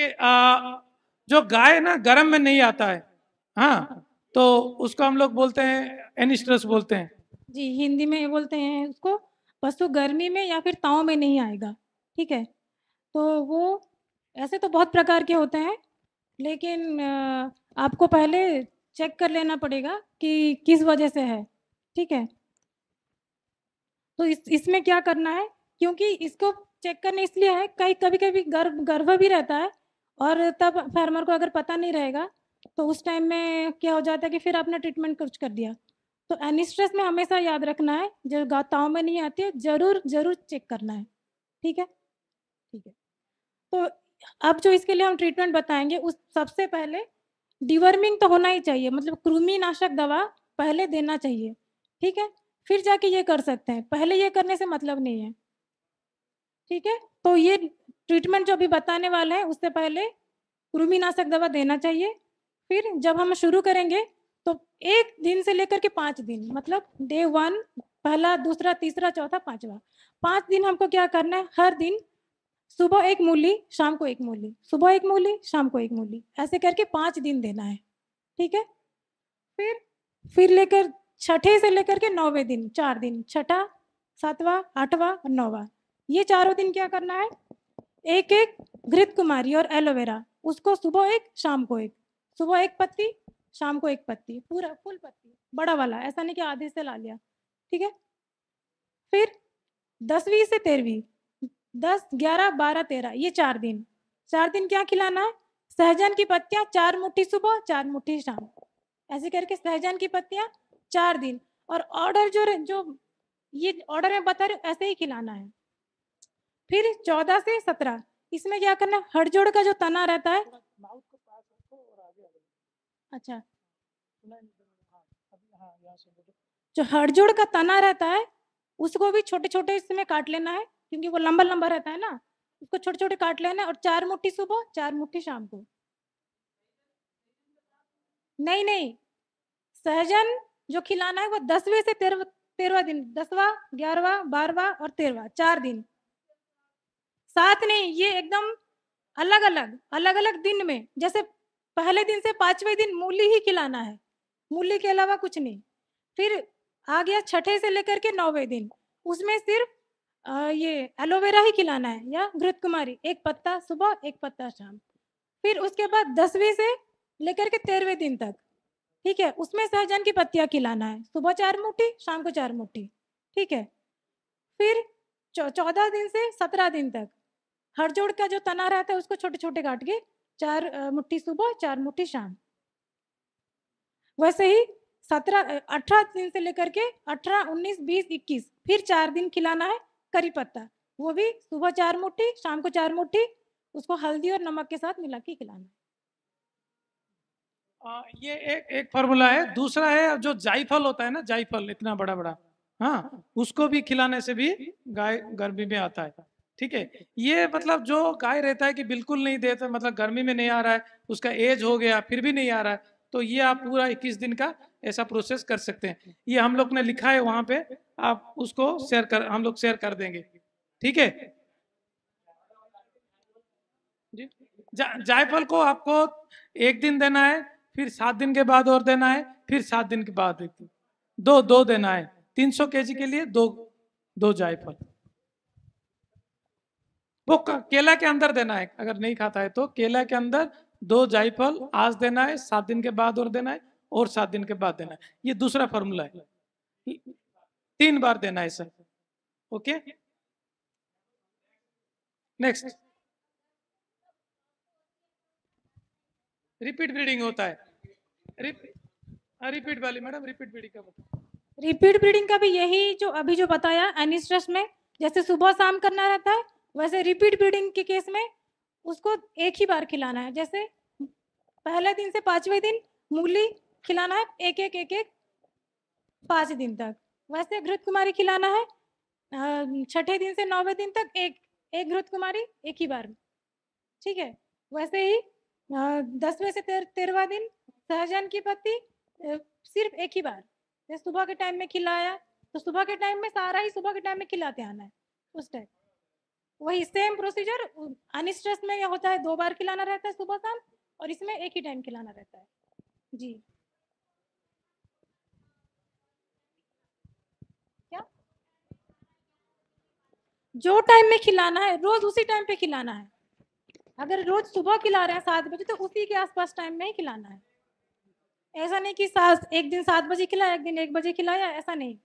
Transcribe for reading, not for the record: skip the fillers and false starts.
देखिए जो गाय ना गर्म में नहीं आता है, हाँ, तो उसको हम लोग बोलते हैं एनिस्ट्रस बोलते हैं। जी, हिंदी में बोलते हैं उसको, पशु गर्मी में या फिर ताव में नहीं आएगा, ठीक है? तो वो ऐसे तो बहुत प्रकार के होते हैं, लेकिन आपको पहले चेक कर लेना पड़ेगा कि किस वजह से है, ठीक है? तो इसमें क्या करना है, क्योंकि इसको चेक करना इसलिए है, कहीं कभी-कभी गर्भ भी रहता है और तब फार्मर को अगर पता नहीं रहेगा, तो उस टाइम में क्या हो जाता है कि फिर आपने ट्रीटमेंट कुछ कर दिया। तो एनी-स्ट्रेस में हमेशा याद रखना है, जो गाताओं में नहीं आती है, ज़रूर चेक करना है, ठीक है? ठीक है। तो अब जो इसके लिए हम ट्रीटमेंट बताएँगे, उस सबसे पहले डिवर्मिंग तो होना ही चाहिए, मतलब कृमिनाशक दवा पहले देना चाहिए, ठीक है? फिर जाके ये कर सकते हैं, पहले ये करने से मतलब नहीं है, ठीक है? तो ये ट्रीटमेंट जो अभी बताने वाले हैं, उससे पहले कृमिनाशक दवा देना चाहिए। फिर जब हम शुरू करेंगे, तो 1 दिन से लेकर के 5 दिन, मतलब डे 1 पहला, दूसरा, तीसरा, चौथा, 5वां, 5 दिन हमको क्या करना है, हर दिन सुबह 1 मूली, शाम को 1 मूली, सुबह 1 मूली, शाम को 1 मूली, ऐसे करके 5 दिन देना है, ठीक है? फिर लेकर छठे से लेकर के 9वें दिन 4 दिन, छठा, 7वां, 8वां और 9वां, ये चारों दिन क्या करना है, एक-एक घृत कुमारी और एलोवेरा, उसको सुबह 1, शाम को 1, सुबह 1 पत्ती, शाम को 1 पत्ती, पूरा फुल पत्ती, बड़ा वाला, ऐसा नहीं कि आधे से ला लिया, ठीक है? फिर 10वीं से 13वीं, 10, 11, 12, 13, ये 4 दिन। 4 दिन क्या खिलाना है? सहजन की पत्तियाँ 4 मुट्ठी सुबह, 4 मुट्ठी शाम। ऐसे करके सहजन की पत्तियाँ 4 दिन, और ऑर्डर जो ये ऑर्डर मैं बता रही हूँ, ऐसे ही खिलाना है। फिर 14 से 17, इसमें क्या करना है, हड़जोड़ का जो तना रहता है, अच्छा, जो हड़जोड़ का तना रहता है, उसको भी छोटे-छोटे इसमें काट लेना है, क्योंकि वो लंबा-लंबा रहता है ना, उसको छोटे-छोटे काट लेना है और 4 मुट्ठी सुबह, 4 मुट्ठी शाम को। नहीं, सहजन जो खिलाना है वो 10वें से 13वां दिन, 10वां, 11वां, 12वां और 13वां, 4 दिन। साथ नहीं, ये एकदम अलग-अलग, अलग-अलग दिन में, जैसे पहले दिन से 5वें दिन मूली ही खिलाना है, मूली के अलावा कुछ नहीं। फिर आ गया छठे से लेकर के 9वें दिन, उसमें सिर्फ़ ये एलोवेरा ही खिलाना है या घृतकुमारी, 1 पत्ता सुबह, 1 पत्ता शाम। फिर उसके बाद 10वीं से लेकर के 13वें दिन तक, ठीक है? उसमें सहजन की पत्तियाँ खिलाना है, सुबह 4 मुट्ठी, शाम को 4 मुट्ठी, ठीक है? फिर 14 दिन से 17 दिन तक, हड़जोड़ का जो तना रहता है उसको छोटे-छोटे काट के 4 मुट्ठी सुबह, 4 मुट्ठी शाम। वैसे ही 18 दिन से लेकर के 18, 19, 20, 21, फिर 4 दिन खिलाना है करी पत्ता, वो भी सुबह 4 मुट्ठी, शाम को 4 मुट्ठी, उसको हल्दी और नमक के साथ मिला के खिलाना है। ये एक एक फॉर्मूला है। दूसरा है जो जायफल होता है ना, जायफल इतना बड़ा बड़ा, हाँ, उसको भी खिलाने से भी गाय गर्मी में आता है। ठीक है, ये मतलब जो गाय रहता है कि बिल्कुल नहीं देता, मतलब गर्मी में नहीं आ रहा है, उसका एज हो गया फिर भी नहीं आ रहा है, तो ये आप पूरा 21 दिन का ऐसा प्रोसेस कर सकते हैं। ये हम लोग ने लिखा है वहां पे, आप उसको शेयर कर, हम लोग शेयर कर देंगे। ठीक है जी। जायफल को आपको 1 दिन देना है, फिर 7 दिन के बाद और देना है, फिर 7 दिन के बाद एक दिन, दो दो देना है। 300 केजी के लिए दो, दो जायफल। वो केला के अंदर देना है, अगर नहीं खाता है तो केला के अंदर 2 जायफल आज देना है, 7 दिन के बाद और देना है, और 7 दिन के बाद देना है। ये दूसरा फॉर्मूला है, 3 बार देना है sir. Okay, next. Repeat breeding होता है। रिपीट वाली मैडम, रिपीट ब्रीडिंग का बताओ। रिपीट ब्रीडिंग का भी यही जो अभी जो बताया एनिस्ट्रस में, जैसे सुबह शाम करना रहता है, वैसे रिपीट ब्रीडिंग के केस में उसको एक ही बार खिलाना है। जैसे पहले दिन से 5वें दिन मूली खिलाना है, एक एक 5 दिन तक। वैसे घृत कुमारी खिलाना है छठे दिन से 9वें दिन तक, एक एक घृत कुमारी एक ही बार, ठीक है? वैसे ही 10वें से 13वां दिन सहजन की पत्ती सिर्फ एक ही बार, जैसे सुबह के टाइम में खिलाया, तो सुबह के टाइम में सारा ही सुबह के टाइम में खिलाते आना है, उस टाइम। वही सेम प्रोसीजर अनस्ट्रेस में क्या होता है, 2 बार खिलाना रहता है सुबह शाम, और इसमें एक ही टाइम खिलाना रहता है। जी। क्या? जो टाइम में खिलाना है रोज़ उसी टाइम पे खिलाना है। अगर रोज़ सुबह खिला रहे हैं 7 बजे तो उसी के आस-पास टाइम में ही खिलाना है। ऐसा नहीं कि सास एक दिन 7 बजे खिलाया, एक दिन 1 बजे खिलाया, ऐसा नहीं।